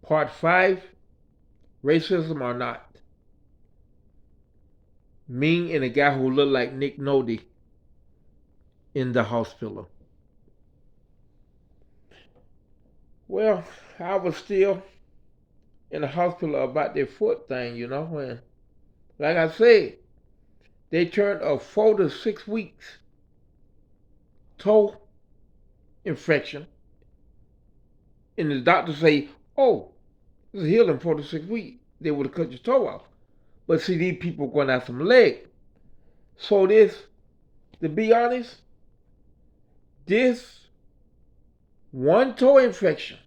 Part 5, Racism or Not. Me and a guy who looked like Nick Nolte in the hospital. Well, I was still in the hospital about their foot thing, and like I said, they turned a 4 to 6 weeks toe infection, and the doctor say, "Oh, this is healing 4 to 6 weeks." They would have cut your toe off, but see, these people going out some leg. So this, to be honest, this one toe infection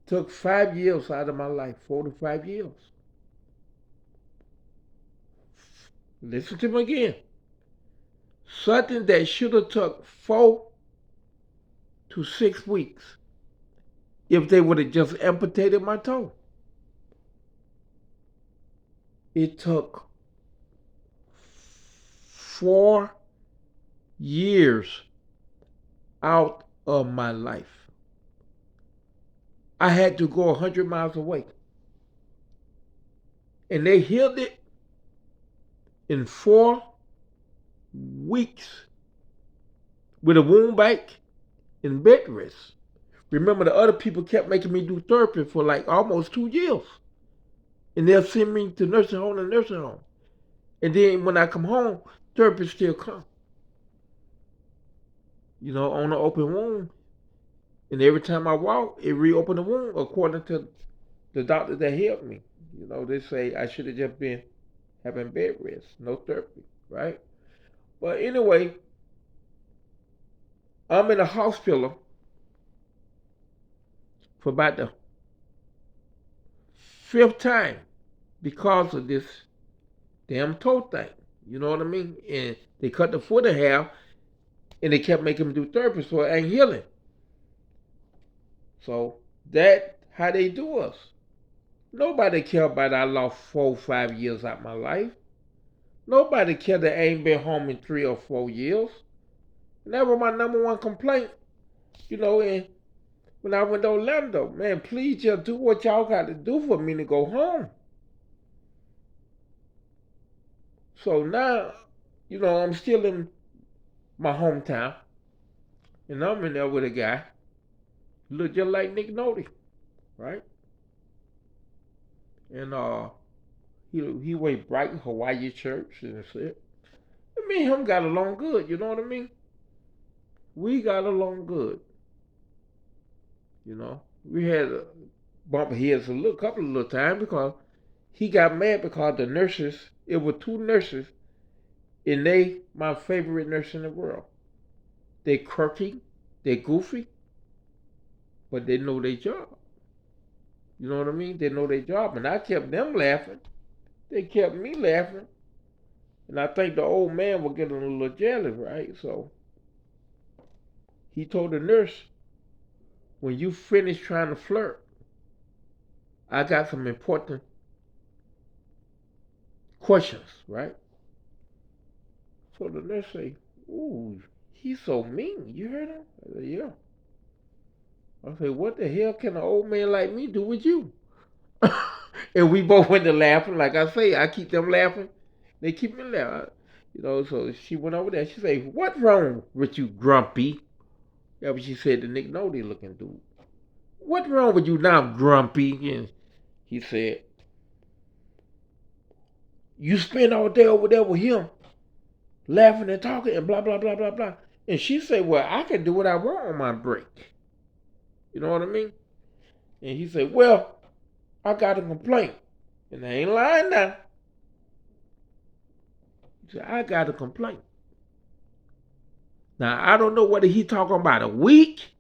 took 5 years out of my life, 4 to 5 years. Listen to me again. Something that should have took 4 to 6 weeks if they would have just amputated my toe. It took 4 years out of my life. I had to go 100 miles away. And they healed it in 4 weeks with a wound back and bed rest. Remember, the other people kept making me do therapy for like almost 2 years. And they'll send me to nursing home and nursing home. And then when I come home, therapy still come. On the open wound. And every time I walk, it reopen the wound according to the doctor that helped me. They say I should have just been having bed rest, no therapy, right? But anyway, I'm in the hospital for about the 5th time because of this damn toe thing. You know what I mean? And they cut the foot in half, and they kept making me do therapy, so it ain't healing. So that how they do us. Nobody care about I lost 4 or 5 years out of my life. Nobody care that I ain't been home in 3 or 4 years. And that was my number one complaint. And when I went to Orlando, man, please just do what y'all got to do for me to go home. So now, I'm still in my hometown, and I'm in there with a guy who look just like Nick Nolte, right? And he wear bright Hawaii shirts and shit. And me and him got along good, you know what I mean? We got along good. We had a bump heads a couple of little times because he got mad because the nurses, it were 2 nurses, and they my favorite nurse in the world. They quirky, they goofy, but they know their job. You know what I mean? They know their job, and I kept them laughing. They kept me laughing, and I think the old man was getting a little jealous, right? So he told the nurse, "When you finish trying to flirt, I got some important questions, right?" So the nurse say, "Ooh, he's so mean. You heard him?" I said, "Yeah." I said, "What the hell can an old man like me do with you?" And we both went to laughing. Like I say, I keep them laughing. They keep me laughing. So she went over there. She said, "What's wrong with you, grumpy?" That's what she said to Nick Nolte looking dude. "What's wrong with you now, grumpy?" And he said, "You spend all day over there with him, laughing and talking and blah, blah, blah, blah, blah." And she said, "Well, I can do what I want on my break." You know what I mean? And he said, "Well, I got a complaint." And I ain't lying now. He said, "I got a complaint." Now, I don't know whether he talking about a week,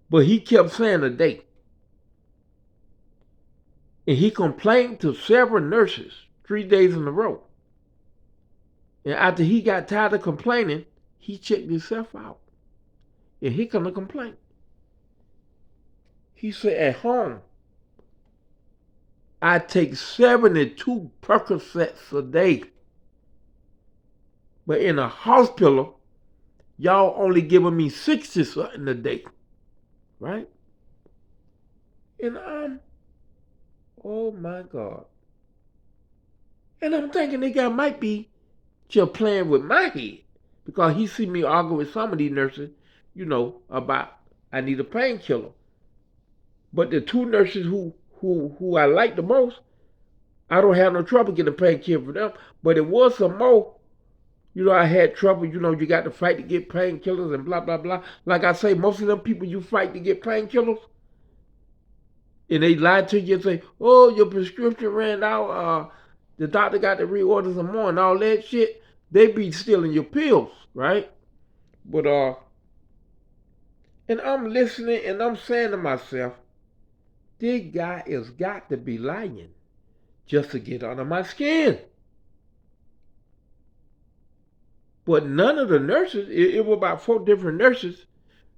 but he kept saying a date. And he complained to several nurses 3 days in a row. And after he got tired of complaining, he checked himself out. And here come the complaint. He said, "At home, I take 72 Percocets a day. But in a hospital, y'all only giving me 60 something a day." Right? And oh my God. And I'm thinking the guy might be just playing with my head because he see me argue with some of these nurses, about I need a painkiller. But the two nurses who I like the most, I don't have no trouble getting a painkiller for them. But it was some more. I had trouble. You got to fight to get painkillers and blah blah blah. Like I say, most of them people you fight to get painkillers, and they lie to you and say, "Oh, your prescription ran out. The doctor got to reorder some more and all that shit." They be stealing your pills, right? But and I'm listening and I'm saying to myself, this guy has got to be lying just to get under my skin. But none of the nurses, it was about 4 different nurses,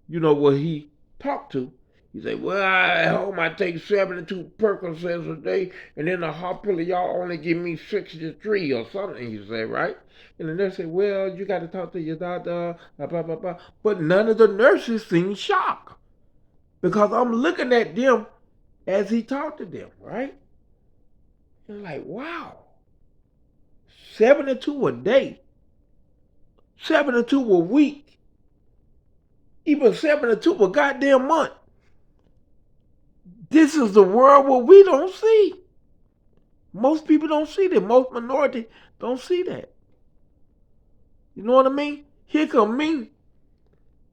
what he talked to. He said, well, at home I take 72 Percocets a day, and in the hospital y'all only give me 63 or something, he said, right? And the nurse said, well, you got to talk to your doctor, blah, blah, blah, blah. But none of the nurses seemed shocked because I'm looking at them as he talked to them, right? And like, wow, 72 a day, 72 a week, even 72 a goddamn month. This is the world where we don't see. Most people don't see that. Most minority don't see that. You know what I mean? Here come me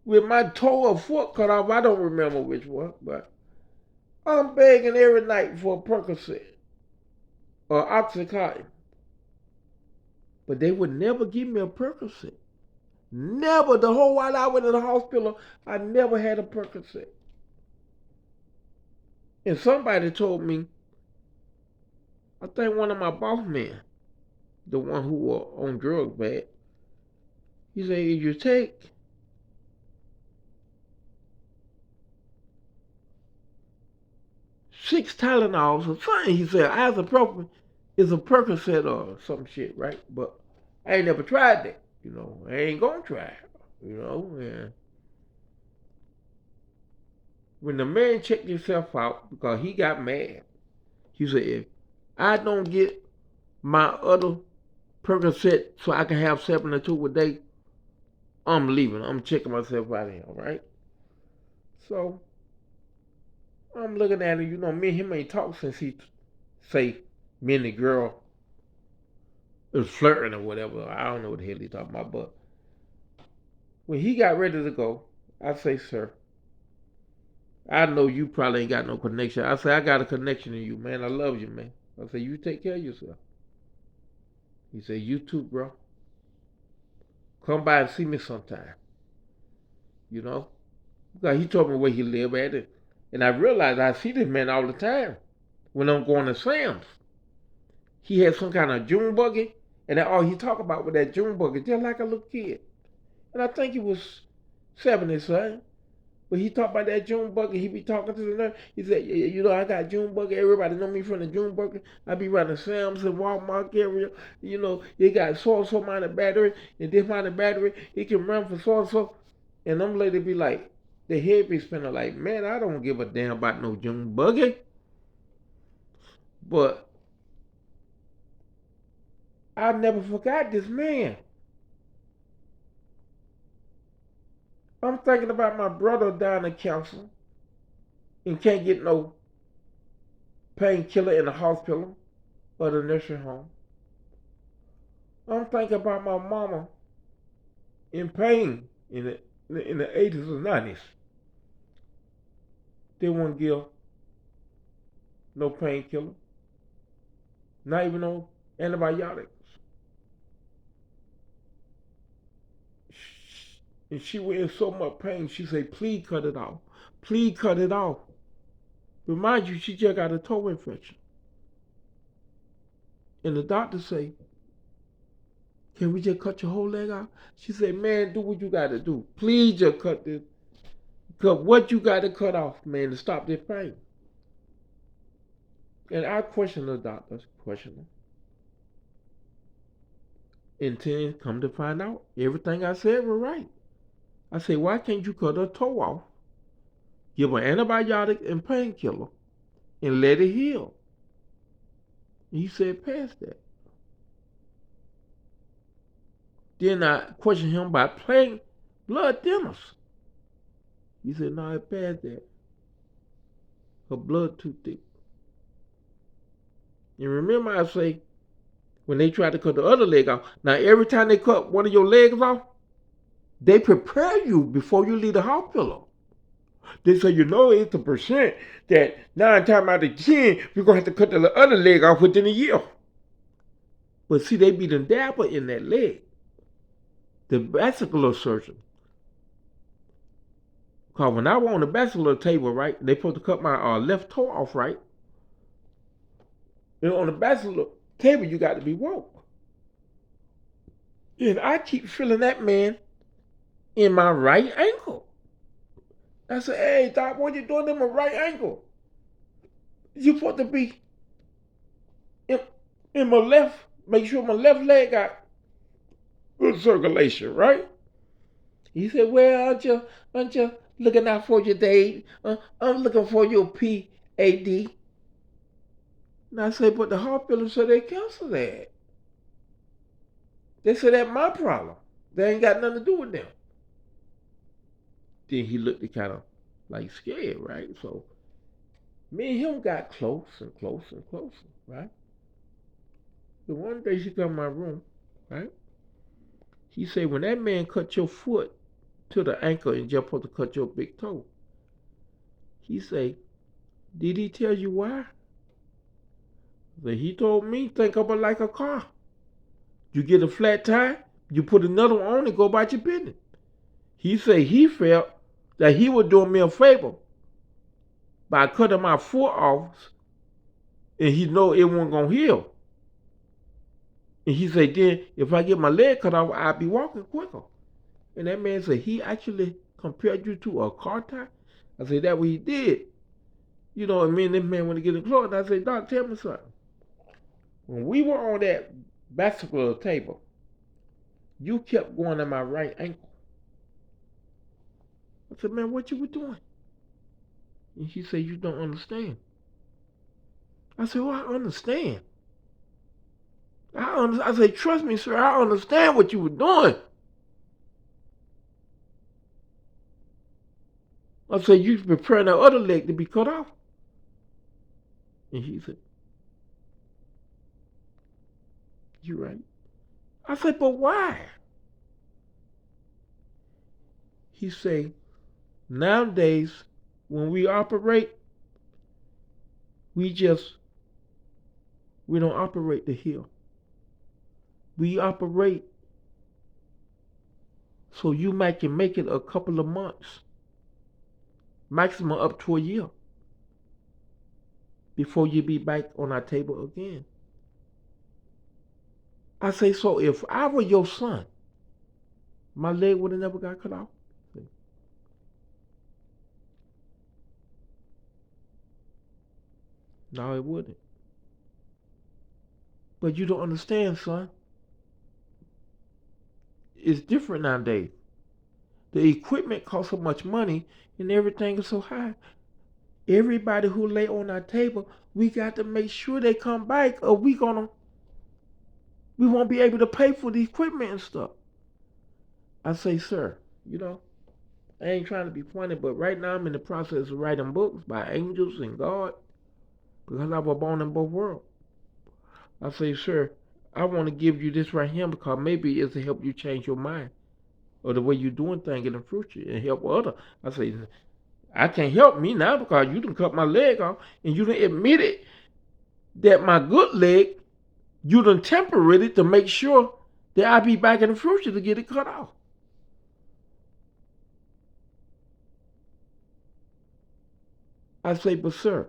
with my toe or foot cut off. I don't remember which one, but I'm begging every night for a Percocet or Oxycontin. But they would never give me a Percocet. Never. The whole while I went in the hospital, I never had a Percocet. And somebody told me, I think one of my boss men, the one who was on drugs bad, he said, if you take 6 Tylenols or something, he said, ibuprofen is a Percocet or some shit, right? But I ain't never tried that. I ain't gonna try it. And when the man checked himself out because he got mad, he said, if I don't get my other Percocet so I can have 72 a day, I'm leaving. I'm checking myself out of here, right? So I'm looking at him, me and him ain't talked since he say me and the girl was flirting or whatever. I don't know what the hell he talking about, but when he got ready to go, I say, sir, I know you probably ain't got no connection. I say, I got a connection to you, man. I love you, man. I say, you take care of yourself. He said, you too, bro. Come by and see me sometime. You know? Because he told me where he lived at it. And I realized I see this man all the time when I'm going to Sam's. He had some kind of June buggy, and all he talked about was that June buggy, just like a little kid. And I think he was 70, son. But he talked about that June buggy. He be talking to the nurse. He said, I got June buggy. Everybody know me from the June buggy. I be running Sam's and Walmart area. It got so amount of battery, and this amount of battery, it can run for so. And them ladies be like, the head be spinning like, man, I don't give a damn about no June buggy. But I never forgot this man. I'm thinking about my brother down in cancer and can't get no painkiller in the hospital or the nursing home. I'm thinking about my mama in pain in the 80s or 90s. They wouldn't give no painkiller, not even no antibiotics. And she was in so much pain, she said, please cut it off. Please cut it off. But mind you, she just got a toe infection. And the doctor say, can we just cut your whole leg off? She said, man, do what you got to do. Please just cut this. Cut what you got to cut off, man, to stop this pain. And I questioned the doctor, and then come to find out, everything I said was right. I said, why can't you cut her toe off, give her antibiotic and painkiller, and let it heal. He said, past that. Then I questioned him about plain blood thinners. He said, no, it passed that. Her blood too thick. And remember I say, when they tried to cut the other leg off, now every time they cut one of your legs off, they prepare you before you leave the hospital. They say, it's a percent that 9 times out of 10, we're going to have to cut the other leg off within a year. But see, they be the dabber in that leg. The vascular surgeon. Because when I was on the vascular table, right, they supposed to cut my left toe off, right? And on the vascular table, you got to be woke. And I keep feeling that man in my right ankle. I said, hey, Doc, what you doing in my right ankle? You supposed to be in my left, make sure my left leg got good circulation, right? He said, well, I'm just looking out for you, Dave. I'm looking for your PAD. And I said, but the hospital said they cancel that. They said that's my problem. They ain't got nothing to do with them. Then he looked kind of like scared, right? So me and him got close and close and closer, right? The one day she come in my room, right? He said, when that man cut your foot to the ankle and just supposed to cut your big toe, he said, did he tell you why? Then he told me, think of it like a car. You get a flat tire, you put another one on and go about your business. He said he felt that he was doing me a favor by cutting my foot off, and he know it wasn't going to heal. And he said, then if I get my leg cut off, I'll be walking quicker. And that man said, he actually compared you to a car tire? I said, that's what he did. You know, and me and this man went to get in close. And I said, Doc, tell me something. When we were on that basketball table, you kept going to my right ankle. I said, man, what you were doing? And he said, you don't understand. I said, well, I understand. I said, trust me, sir, I understand what you were doing. I said, you preparing that other leg to be cut off. And he said, you're right. I said, but why? He said, nowadays, when we operate, we don't operate to heal. We operate so you can make it a couple of months, maximum up to a year, before you be back on our table again. I say, so if I were your son, my leg would have never got cut off. No, it wouldn't. But you don't understand, son. It's different nowadays. The equipment costs so much money and everything is so high. Everybody who lay on our table, we got to make sure they come back or we won't be able to pay for the equipment and stuff. I say, sir, I ain't trying to be funny, but right now I'm in the process of writing books by angels and God because I was born in both worlds. I say, sir, I want to give you this right here because maybe it's to help you change your mind or the way you're doing things in the future and help others. I say, I can't help me now because you done cut my leg off and you done admitted that my good leg, you done tempered it to make sure that I'll be back in the future to get it cut off. I say, but sir,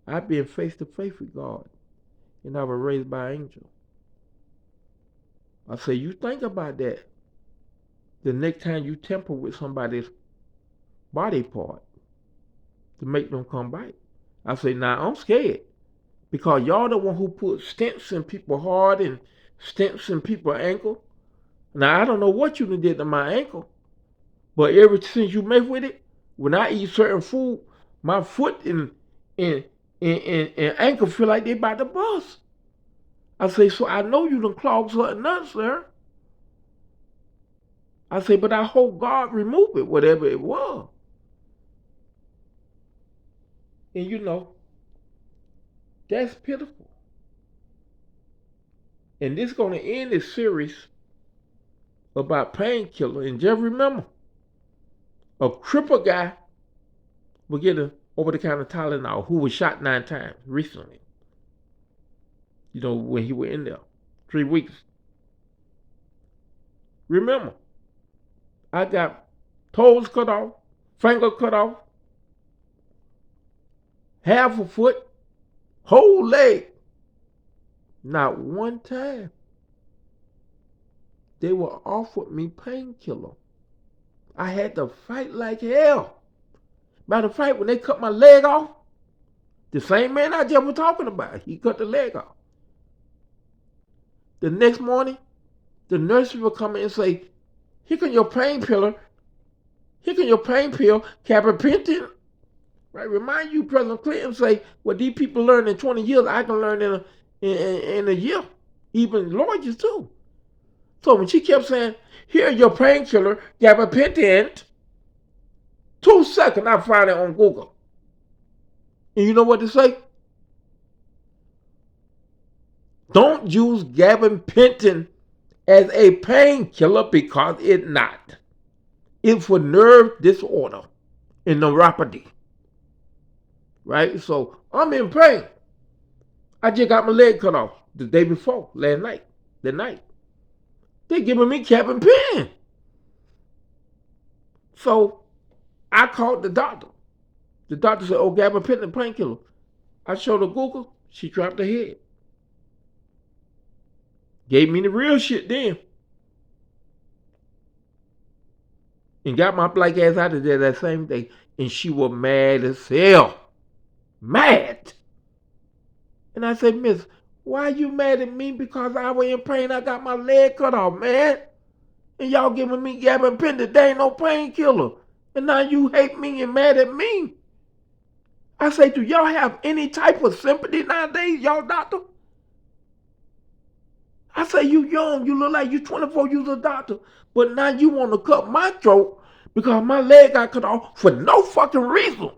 I've been face to face with God and I was raised by an angel. I say, you think about that the next time you tamper with somebody's body part to make them come back. I say, now I'm scared because y'all the one who put stents in people's heart and stents in people's ankle. Now I don't know what you done did to my ankle, but ever since you mess with it, when I eat certain food, my foot and and ankle feel like they about to bust. I say, so I know you done clogged something up, sir. I say, but I hope God remove it, whatever it was. And you know, that's pitiful. And this is going to end this series about painkiller. And just remember, a crippled guy will get an over-the-counter Tylenol who was shot 9 times recently. You know, when he was in there, 3 weeks. Remember, I got toes cut off, finger cut off, half a foot, whole leg. Not one time they were offered me painkiller. I had to fight like hell. Matter of fact, when they cut my leg off, the same man I just was talking about, he cut the leg off. The next morning, the nurses will come in and say, here can your pain pillar, here can your pain pill, gabapentin. Right? Remind you, President Clinton say, what these people learn in 20 years, I can learn in a year. Even lawyers too. So when she kept saying, here's your painkiller, gabapentin, 2 seconds I found it on Google. And you know what to say? Don't use gabapentin as a painkiller because it's not. It's for nerve disorder and neuropathy. Right? So I'm in pain. I just got my leg cut off the day before, last night, the night. They giving me gabapentin. So I called the doctor. The doctor said, oh, gabapentin painkiller. I showed her Google. She dropped her head. Gave me the real shit then. And got my black ass out of there that same day. And she was mad as hell. Mad. And I said, Miss, why you mad at me because I was in pain? I got my leg cut off, man. And y'all giving me gabapentin. There ain't no painkiller. And now you hate me and mad at me. I say, do y'all have any type of sympathy nowadays, y'all doctor? I say, you young, you look like you 24, you's a doctor. But now you want to cut my throat because my leg got cut off for no fucking reason.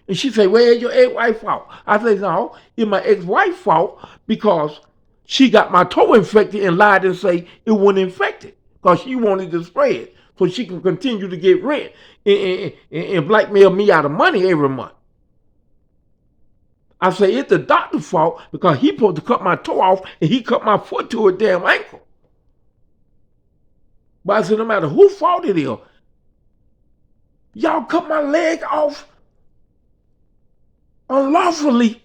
And she say, well, it's your ex-wife's fault. I say, no, it's my ex-wife's fault because she got my toe infected and lied and say it wasn't infected because she wanted to spray it so she can continue to get rent and blackmail me out of money every month. I say, it's the doctor's fault because he supposed to cut my toe off and he cut my foot to a damn ankle. But I said, no matter whose fault it is, y'all cut my leg off unlawfully,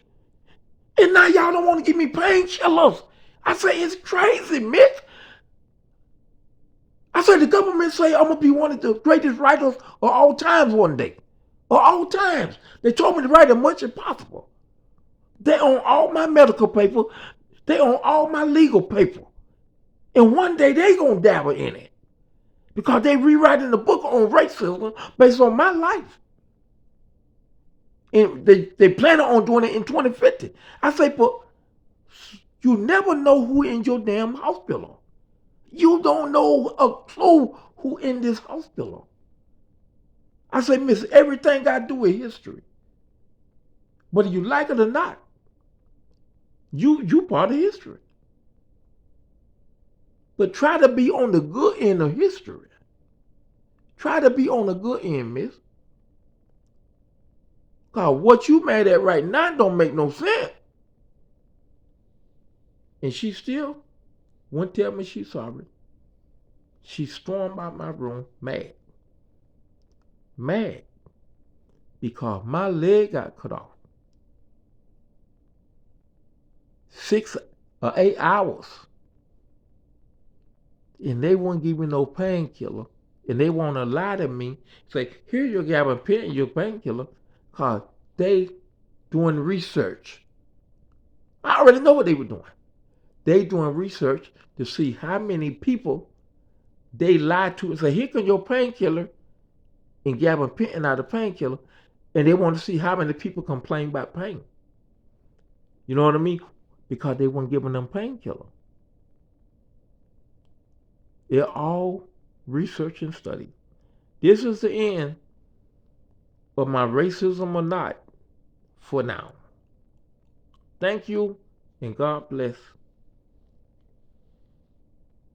and now y'all don't want to give me painkillers. I say, it's crazy, Mick. I said, the government say I'm going to be one of the greatest writers of all times one day. Of all times. They told me to write as much as possible. They own all my medical paper. They own all my legal paper. And one day they going to dabble in it. Because they rewriting the book on racism based on my life. And they plan on doing it in 2050. I say, but you never know who in your damn hospital. You don't know a clue who in this hospital. I say, miss, everything got to do with history. Whether you like it or not, you part of history. But try to be on the good end of history. Try to be on the good end, miss. Because what you mad at right now don't make no sense. And she still wouldn't tell me she's sorry. She stormed out my room mad. Mad. Because my leg got cut off. 6 or 8 hours. And they won't give me no painkiller. And they want to lie to me. Say, here you're gabapentin, your painkiller. Because they doing research. I already know what they were doing. They doing research to see how many people they lied to and say, here can your painkiller and gabapentin out of painkiller. And they want to see how many people complain about pain. You know what I mean? Because they weren't giving them painkiller. They're all research and study. This is the end of my racism or not for now. Thank you and God bless.